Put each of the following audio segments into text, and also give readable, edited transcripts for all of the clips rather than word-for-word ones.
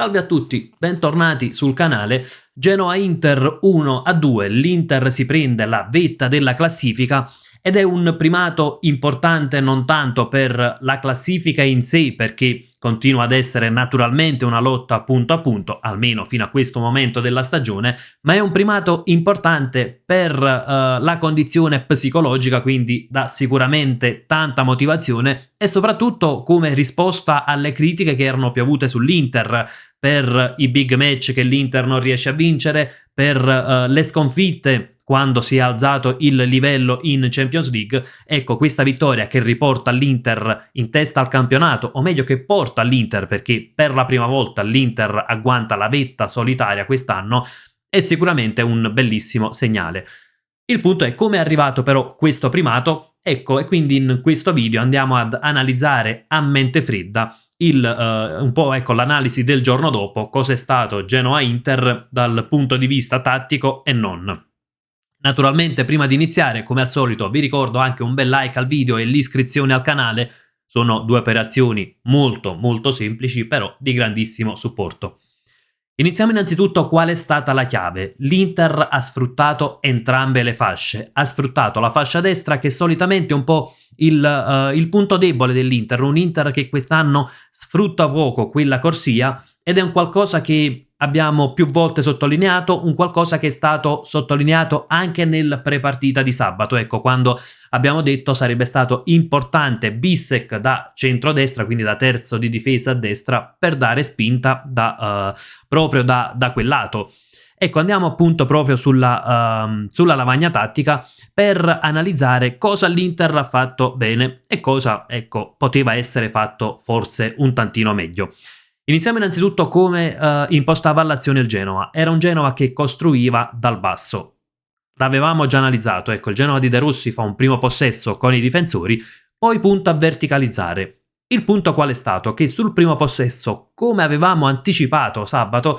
Salve a tutti, bentornati sul canale. Genoa-Inter 1-2, l'Inter si prende la vetta della classifica ed è un primato importante non tanto per la classifica in sé, perché continua ad essere naturalmente una lotta punto a punto, almeno fino a questo momento della stagione, ma è un primato importante per la condizione psicologica, quindi dà sicuramente tanta motivazione e soprattutto come risposta alle critiche che erano piovute sull'Inter per i big match che l'Inter non riesce a vincere, per le sconfitte quando si è alzato il livello in Champions League. Ecco, questa vittoria che riporta l'Inter in testa al campionato, o meglio che porta l'Inter, perché per la prima volta l'Inter agguanta la vetta solitaria quest'anno, è sicuramente un bellissimo segnale. Il punto è come è arrivato però questo primato. Ecco, e quindi in questo video andiamo ad analizzare a mente fredda un po' ecco l'analisi del giorno dopo, cosa è stato Genoa-Inter dal punto di vista tattico e non. Naturalmente prima di iniziare, come al solito, vi ricordo anche un bel like al video e l'iscrizione al canale. Sono due operazioni molto semplici, però di grandissimo supporto. Iniziamo innanzitutto qual è stata la chiave. L'Inter ha sfruttato entrambe le fasce, ha sfruttato la fascia destra che solitamente è un po' il punto debole dell'Inter, un Inter che quest'anno sfrutta poco quella corsia ed è un qualcosa che abbiamo più volte sottolineato, un qualcosa che è stato sottolineato anche nel prepartita di sabato, ecco, quando abbiamo detto sarebbe stato importante Bissek da centrodestra, quindi da terzo di difesa a destra, per dare spinta proprio da quel lato. Ecco, andiamo appunto proprio sulla lavagna tattica per analizzare cosa l'Inter ha fatto bene e cosa, ecco, poteva essere fatto forse un tantino meglio. Iniziamo innanzitutto come impostava l'azione il Genoa. Era un Genoa che costruiva dal basso. L'avevamo già analizzato, ecco, il Genoa di De Rossi fa un primo possesso con i difensori, poi punta a verticalizzare. Il punto qual è stato? Che sul primo possesso, come avevamo anticipato sabato,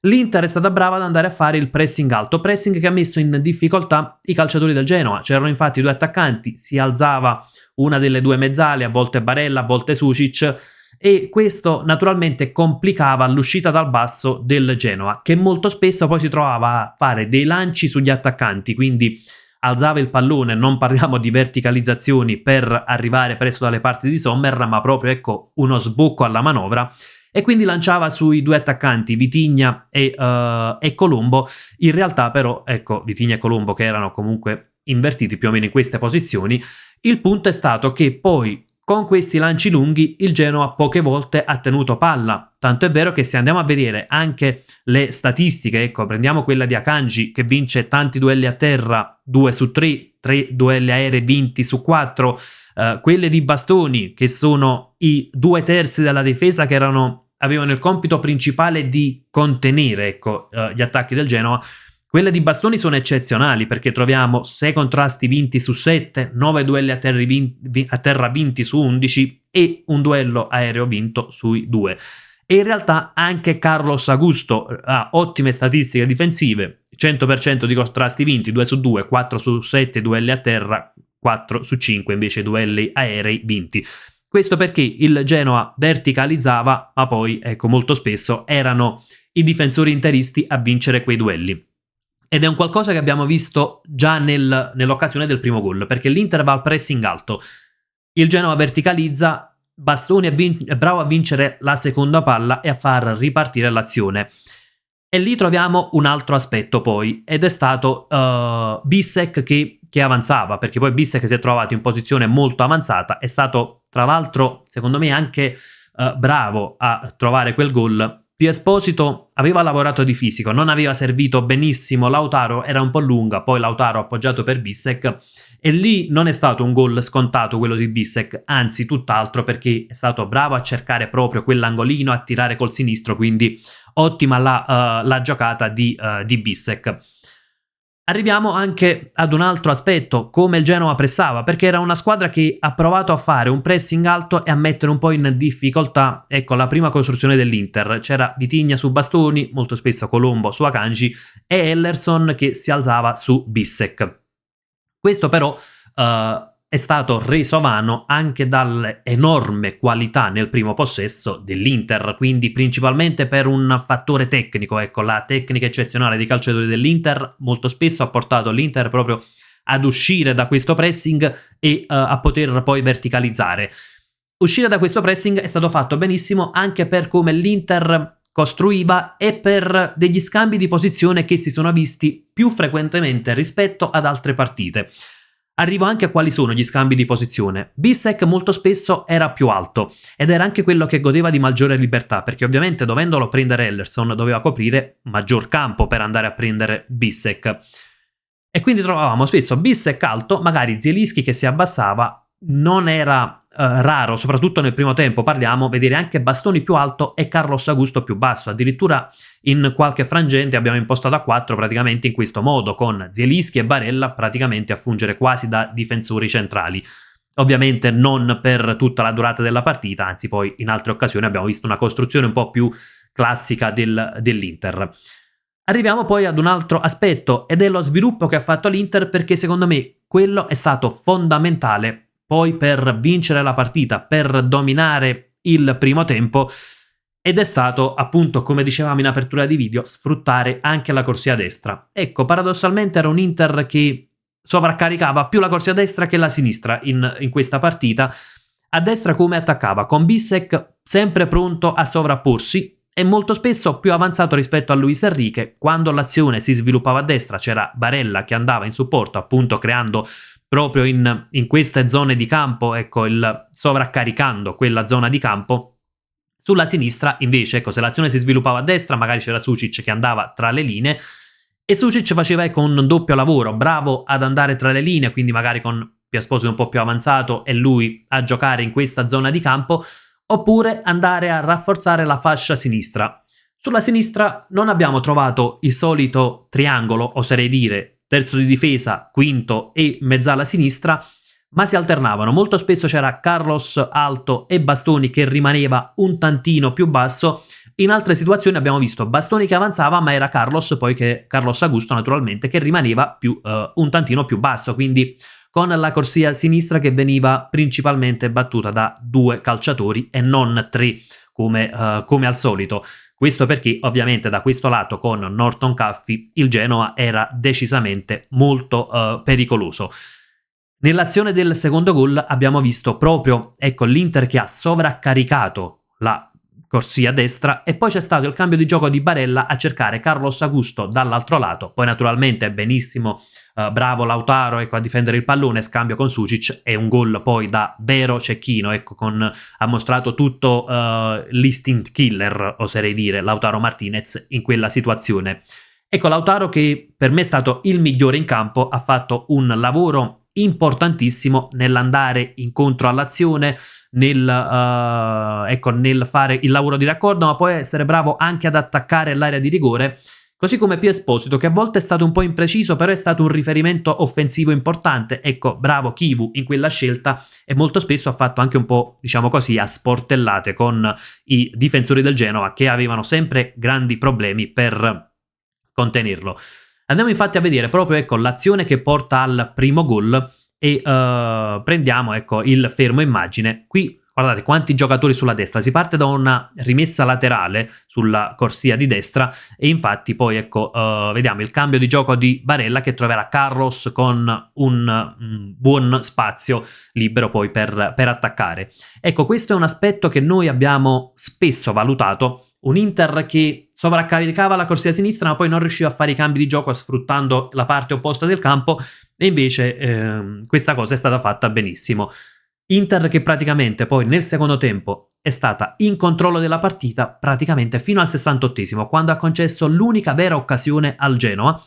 l'Inter è stata brava ad andare a fare il pressing alto, pressing che ha messo in difficoltà i calciatori del Genoa. C'erano infatti due attaccanti, si alzava una delle due mezzali, a volte Barella, a volte Sušić, e questo naturalmente complicava l'uscita dal basso del Genoa, che molto spesso poi si trovava a fare dei lanci sugli attaccanti, quindi alzava il pallone, non parliamo di verticalizzazioni per arrivare presso dalle parti di Sommer, ma proprio ecco uno sbocco alla manovra, e quindi lanciava sui due attaccanti Vitinha e Colombo. In realtà però ecco Vitinha e Colombo che erano comunque invertiti più o meno in queste posizioni. Il punto è stato che poi con questi lanci lunghi il Genoa poche volte ha tenuto palla, tanto è vero che se andiamo a vedere anche le statistiche, ecco, prendiamo quella di Akanji che vince tanti duelli a terra, 2 su 3, 3 duelli aerei vinti su 4, quelle di Bastoni che sono i 2/3 della difesa che avevano il compito principale di contenere, ecco, gli attacchi del Genoa. Quelle di Bastoni sono eccezionali perché troviamo 6 contrasti vinti su 7, 9 duelli a terra vinti su 11 e un duello aereo vinto sui 2. E in realtà anche Carlos Augusto ha ottime statistiche difensive, 100% di contrasti vinti, 2 su 2, 4 su 7 duelli a terra, 4 su 5 invece duelli aerei vinti. Questo perché il Genoa verticalizzava, ma poi ecco molto spesso erano i difensori interisti a vincere quei duelli. Ed è un qualcosa che abbiamo visto già nell'occasione del primo gol, perché l'Inter va al pressing alto, il Genoa verticalizza, Bastoni è bravo a vincere la seconda palla e a far ripartire l'azione. E lì troviamo un altro aspetto poi, ed è stato Bissek che avanzava, perché poi Bissek si è trovato in posizione molto avanzata, è stato tra l'altro secondo me anche bravo a trovare quel gol. Esposito aveva lavorato di fisico, non aveva servito benissimo Lautaro, era un po' lunga, poi Lautaro appoggiato per Bissek e lì non è stato un gol scontato quello di Bissek, anzi tutt'altro, perché è stato bravo a cercare proprio quell'angolino, a tirare col sinistro, quindi ottima la giocata di Bissek. Arriviamo anche ad un altro aspetto, come il Genoa pressava, perché era una squadra che ha provato a fare un pressing alto e a mettere un po' in difficoltà, ecco, la prima costruzione dell'Inter. C'era Vitinha su Bastoni, molto spesso Colombo su Akanji e Ellerson che si alzava su Bissek. Questo però è stato reso vano anche dall'enorme qualità nel primo possesso dell'Inter, quindi principalmente per un fattore tecnico. Ecco, la tecnica eccezionale dei calciatori dell'Inter molto spesso ha portato l'Inter proprio ad uscire da questo pressing e a poter poi verticalizzare. Uscire da questo pressing è stato fatto benissimo anche per come l'Inter costruiva e per degli scambi di posizione che si sono visti più frequentemente rispetto ad altre partite. Arrivo anche a quali sono gli scambi di posizione. Bissek molto spesso era più alto ed era anche quello che godeva di maggiore libertà, perché ovviamente dovendolo prendere Ellerson doveva coprire maggior campo per andare a prendere Bissek. E quindi trovavamo spesso Bissek alto, magari Zielinski che si abbassava. Non era raro, soprattutto nel primo tempo parliamo, vedere anche Bastoni più alto e Carlos Augusto più basso. Addirittura in qualche frangente abbiamo impostato a 4 praticamente in questo modo, con Zielinski e Barella praticamente a fungere quasi da difensori centrali. Ovviamente non per tutta la durata della partita, anzi poi in altre occasioni abbiamo visto una costruzione un po' più classica dell'Inter. Arriviamo poi ad un altro aspetto ed è lo sviluppo che ha fatto l'Inter, perché secondo me quello è stato fondamentale poi per vincere la partita, per dominare il primo tempo, ed è stato appunto, come dicevamo in apertura di video, sfruttare anche la corsia destra. Ecco, paradossalmente era un Inter che sovraccaricava più la corsia destra che la sinistra in questa partita. A destra come attaccava? Con Bissek sempre pronto a sovrapporsi e molto spesso più avanzato rispetto a Luis Enrique. Quando l'azione si sviluppava a destra c'era Barella che andava in supporto, appunto creando proprio in queste zone di campo, ecco, sovraccaricando quella zona di campo. Sulla sinistra invece, ecco, se l'azione si sviluppava a destra magari c'era Sučić che andava tra le linee e Sučić faceva ecco un doppio lavoro, bravo ad andare tra le linee, quindi magari con Piasposi un po' più avanzato e lui a giocare in questa zona di campo, oppure andare a rafforzare la fascia sinistra. Sulla sinistra non abbiamo trovato il solito triangolo, oserei dire, terzo di difesa, quinto e mezzala sinistra, ma si alternavano. Molto spesso c'era Carlos alto e Bastoni che rimaneva un tantino più basso. In altre situazioni abbiamo visto Bastoni che avanzava, ma era Carlos Augusto naturalmente, che rimaneva un tantino più basso, quindi con la corsia sinistra che veniva principalmente battuta da 2 calciatori e non 3 come al solito. Questo perché ovviamente da questo lato con Norton Caffey il Genoa era decisamente molto pericoloso. Nell'azione del secondo gol abbiamo visto proprio ecco, l'Inter che ha sovraccaricato la corsia destra e poi c'è stato il cambio di gioco di Barella a cercare Carlos Augusto dall'altro lato. Poi naturalmente è benissimo bravo Lautaro ecco, a difendere il pallone, scambio con Sučić e un gol poi da vero cecchino, ecco, ha mostrato tutto l'instinct killer, oserei dire, Lautaro Martinez in quella situazione. Ecco, Lautaro che per me è stato il migliore in campo, ha fatto un lavoro importantissimo nell'andare incontro all'azione, nel fare il lavoro di raccordo, ma poi essere bravo anche ad attaccare l'area di rigore, così come Esposito che a volte è stato un po' impreciso, però è stato un riferimento offensivo importante. Ecco, bravo Chivu in quella scelta e molto spesso ha fatto anche un po', diciamo così, a sportellate con i difensori del Genoa che avevano sempre grandi problemi per contenerlo. Andiamo infatti a vedere proprio ecco, l'azione che porta al primo gol e prendiamo ecco, il fermo immagine. Qui guardate quanti giocatori sulla destra, si parte da una rimessa laterale sulla corsia di destra e infatti poi ecco vediamo il cambio di gioco di Barella che troverà Carlos con un buon spazio libero poi per attaccare. Ecco, questo è un aspetto che noi abbiamo spesso valutato, un Inter che sovraccaricava la corsia sinistra ma poi non riusciva a fare i cambi di gioco sfruttando la parte opposta del campo e invece questa cosa è stata fatta benissimo. Inter che praticamente poi nel secondo tempo è stata in controllo della partita praticamente fino al 68esimo, quando ha concesso l'unica vera occasione al Genoa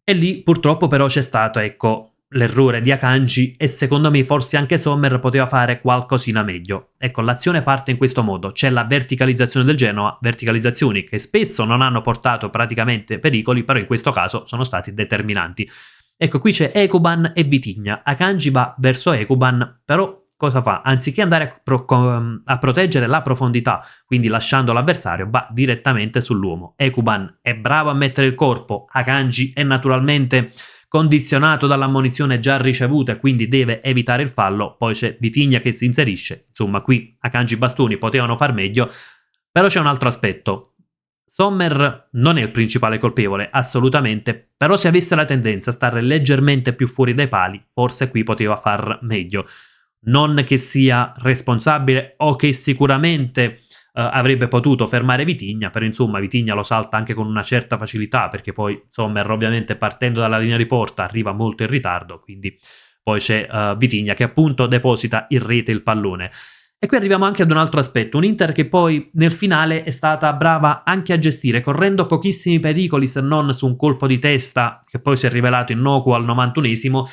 e lì purtroppo però c'è stato ecco l'errore di Akanji e secondo me forse anche Sommer poteva fare qualcosina meglio. Ecco, l'azione parte in questo modo, c'è la verticalizzazione del Genoa, verticalizzazioni che spesso non hanno portato praticamente pericoli, però in questo caso sono stati determinanti. Ecco, qui c'è Ekuban e Vitinha, Akanji va verso Ekuban, però cosa fa? Anziché andare a proteggere la profondità, quindi lasciando l'avversario, va direttamente sull'uomo. Ekuban è bravo a mettere il corpo, Akanji è naturalmente condizionato dall'ammonizione già ricevuta e quindi deve evitare il fallo. Poi c'è Vitinha che si inserisce. Insomma, qui Akanji Bastoni potevano far meglio, però c'è un altro aspetto. Sommer non è il principale colpevole, assolutamente, però se avesse la tendenza a stare leggermente più fuori dai pali, forse qui poteva far meglio. Non che sia responsabile o che sicuramente avrebbe potuto fermare Vitinha, però insomma Vitinha lo salta anche con una certa facilità, perché poi Sommer ovviamente partendo dalla linea di porta arriva molto in ritardo, quindi poi c'è Vitinha che appunto deposita in rete il pallone. E qui arriviamo anche ad un altro aspetto, un Inter che poi nel finale è stata brava anche a gestire, correndo pochissimi pericoli se non su un colpo di testa che poi si è rivelato innocuo al 91esimo,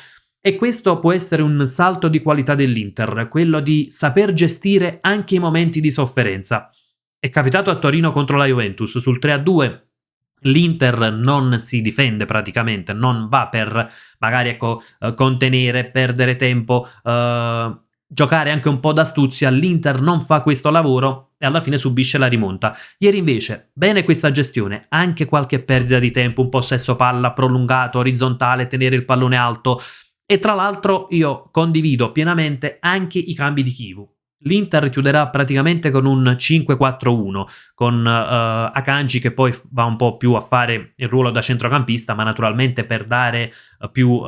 e questo può essere un salto di qualità dell'Inter, quello di saper gestire anche i momenti di sofferenza. È capitato a Torino contro la Juventus, sul 3-2 l'Inter non si difende praticamente, non va per magari contenere, perdere tempo, giocare anche un po' d'astuzia, l'Inter non fa questo lavoro e alla fine subisce la rimonta. Ieri invece, bene questa gestione, anche qualche perdita di tempo, un possesso palla prolungato, orizzontale, tenere il pallone alto. E tra l'altro io condivido pienamente anche i cambi di Chivu. L'Inter chiuderà praticamente con un 5-4-1, con Akanji che poi va un po' più a fare il ruolo da centrocampista, ma naturalmente per dare più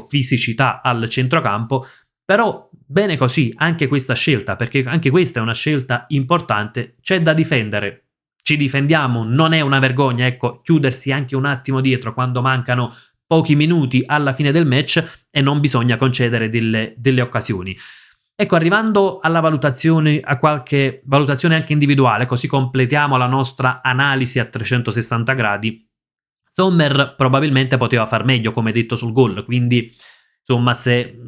fisicità al centrocampo. Però bene così, anche questa scelta, perché anche questa è una scelta importante, c'è da difendere. Ci difendiamo, non è una vergogna, ecco, chiudersi anche un attimo dietro quando mancano pochi minuti alla fine del match e non bisogna concedere delle occasioni. Ecco, arrivando alla valutazione, a qualche valutazione anche individuale, così completiamo la nostra analisi a 360 gradi, Sommer probabilmente poteva far meglio, come detto sul gol, quindi insomma se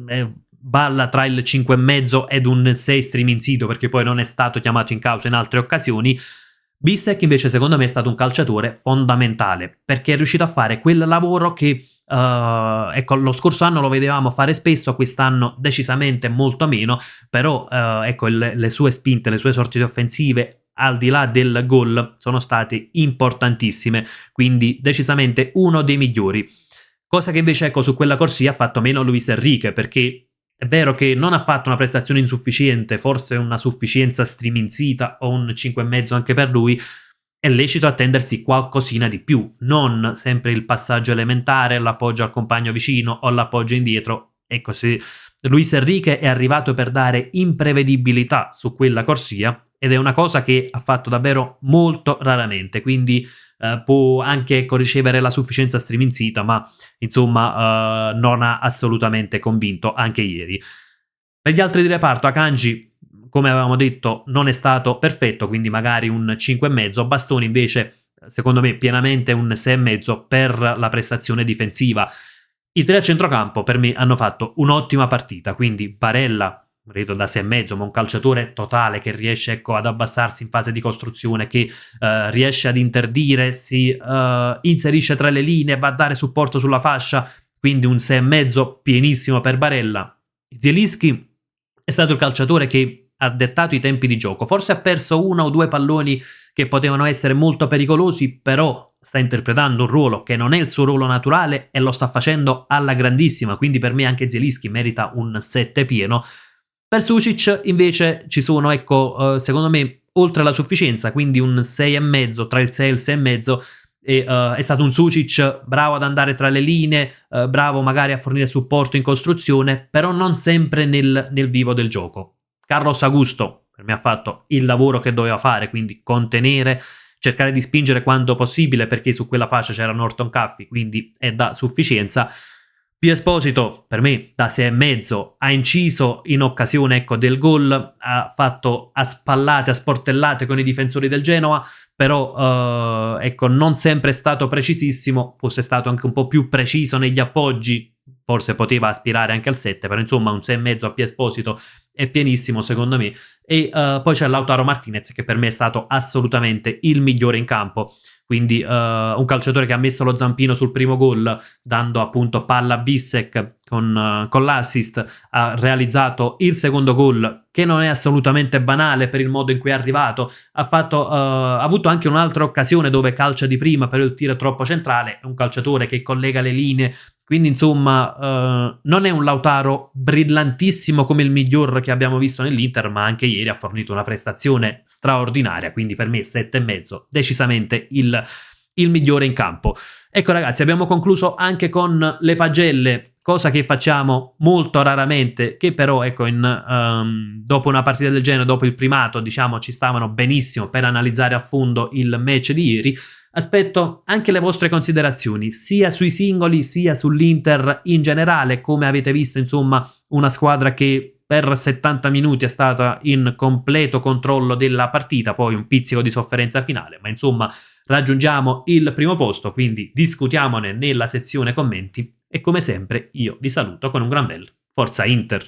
balla tra il 5,5 ed un 6 striminzito, perché poi non è stato chiamato in causa in altre occasioni. Bissek invece secondo me è stato un calciatore fondamentale, perché è riuscito a fare quel lavoro che lo scorso anno lo vedevamo fare spesso, quest'anno decisamente molto meno, però le sue spinte, le sue sortite offensive al di là del gol sono state importantissime, quindi decisamente uno dei migliori. Cosa che invece su quella corsia ha fatto meno Luis Enrique, perché è vero che non ha fatto una prestazione insufficiente, forse una sufficienza striminzita o un 5,5 anche per lui, è lecito attendersi qualcosina di più, non sempre il passaggio elementare, l'appoggio al compagno vicino o l'appoggio indietro. Ecco, se Luis Enrique è arrivato per dare imprevedibilità su quella corsia, ed è una cosa che ha fatto davvero molto raramente, quindi può anche ricevere la sufficienza striminzita, ma insomma non ha assolutamente convinto anche ieri. Per gli altri di reparto, Akanji, come avevamo detto, non è stato perfetto, quindi magari un 5,5, Bastoni invece secondo me pienamente un 6,5 per la prestazione difensiva. I tre a centrocampo per me hanno fatto un'ottima partita, quindi Barella credo da 6,5, ma un calciatore totale che riesce ad abbassarsi in fase di costruzione, che riesce ad interdire, si inserisce tra le linee, va a dare supporto sulla fascia, quindi un 6,5 pienissimo per Barella. Zielinski è stato il calciatore che ha dettato i tempi di gioco, forse ha perso uno o due palloni che potevano essere molto pericolosi, però sta interpretando un ruolo che non è il suo ruolo naturale e lo sta facendo alla grandissima, quindi per me anche Zielinski merita un 7 pieno. Per Sušić invece ci sono, secondo me, oltre la sufficienza, quindi un 6,5, tra il 6 e il 6,5, è stato un Sušić bravo ad andare tra le linee, bravo magari a fornire supporto in costruzione, però non sempre nel vivo del gioco. Carlos Augusto per me ha fatto il lavoro che doveva fare, quindi contenere, cercare di spingere quando possibile, perché su quella fascia c'era Norton Caffey, quindi è da sufficienza. Pio Esposito per me da 6,5 ha inciso in occasione del gol, ha fatto a spallate, a sportellate con i difensori del Genoa, però non sempre è stato precisissimo, fosse stato anche un po' più preciso negli appoggi, forse poteva aspirare anche al 7, però insomma un 6,5 a Pio Esposito è pienissimo secondo me. E poi c'è Lautaro Martinez che per me è stato assolutamente il migliore in campo, quindi un calciatore che ha messo lo zampino sul primo gol dando appunto palla a Bissek con l'assist, ha realizzato il secondo gol che non è assolutamente banale per il modo in cui è arrivato, ha avuto anche un'altra occasione dove calcia di prima però il tiro è troppo centrale, è un calciatore che collega le linee, quindi insomma non è un Lautaro brillantissimo come il miglior che abbiamo visto nell'Inter, ma anche ieri ha fornito una prestazione straordinaria, quindi per me 7,5, decisamente il migliore in campo. Ecco ragazzi, abbiamo concluso anche con le pagelle, cosa che facciamo molto raramente, che però ecco dopo una partita del genere, dopo il primato, diciamo ci stavano benissimo per analizzare a fondo il match di ieri. Aspetto anche le vostre considerazioni, sia sui singoli sia sull'Inter in generale. Come avete visto, insomma, una squadra che per 70 minuti è stata in completo controllo della partita, poi un pizzico di sofferenza finale, ma insomma raggiungiamo il primo posto, quindi discutiamone nella sezione commenti e come sempre io vi saluto con un gran bel Forza Inter.